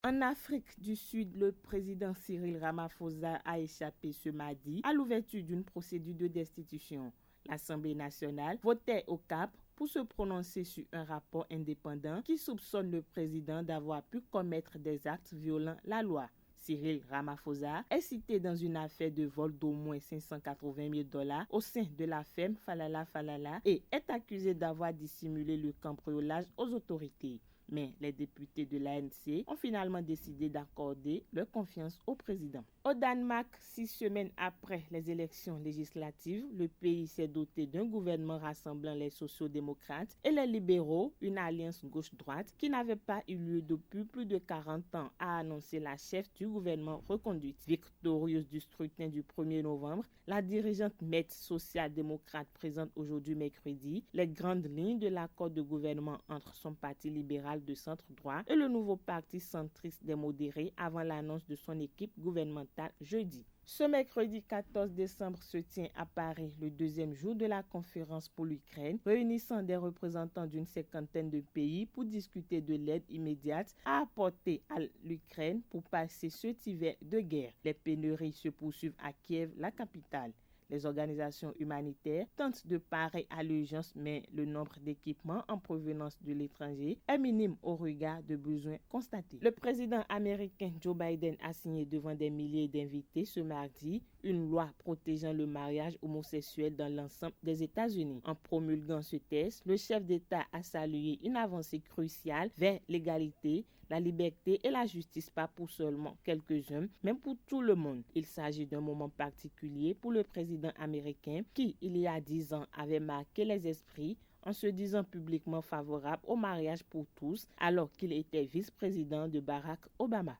En Afrique du Sud, le président Cyril Ramaphosa a échappé ce mardi à l'ouverture d'une procédure de destitution. L'Assemblée nationale votait au Cap pour se prononcer sur un rapport indépendant qui soupçonne le président d'avoir pu commettre des actes violant la loi. Cyril Ramaphosa est cité dans une affaire de vol d'au moins 580 000 $ au sein de la firme Falala Falala et est accusé d'avoir dissimulé le cambriolage aux autorités. Mais les députés de l'ANC ont finalement décidé d'accorder leur confiance au président. Au Danemark, 6 semaines après les élections législatives, le pays s'est doté d'un gouvernement rassemblant les sociaux-démocrates et les libéraux, une alliance gauche-droite qui n'avait pas eu lieu depuis plus de 40 ans, a annoncé la chef du gouvernement reconduite. Victorieuse du scrutin du 1er novembre, la dirigeante Mette social-démocrate présente aujourd'hui mercredi les grandes lignes de l'accord de gouvernement entre son parti libéral de centre-droit et le nouveau parti centriste des modérés avant l'annonce de son équipe gouvernementale jeudi. Ce mercredi 14 décembre se tient à Paris le deuxième jour de la conférence pour l'Ukraine, réunissant des représentants d'une cinquantaine de pays pour discuter de l'aide immédiate à apporter à l'Ukraine pour passer cet hiver de guerre. Les pénuries se poursuivent à Kiev, la capitale. Les organisations humanitaires tentent de parer à l'urgence, mais le nombre d'équipements en provenance de l'étranger est minime au regard de besoins constatés. Le président américain Joe Biden a signé devant des milliers d'invités ce mardi une loi protégeant le mariage homosexuel dans l'ensemble des États-Unis. En promulguant ce texte, le chef d'État a salué une avancée cruciale vers l'égalité, la liberté et la justice, pas pour seulement quelques-uns, mais pour tout le monde. Il s'agit d'un moment particulier pour le président américain qui, il y a 10 ans, avait marqué les esprits en se disant publiquement favorable au mariage pour tous alors qu'il était vice-président de Barack Obama.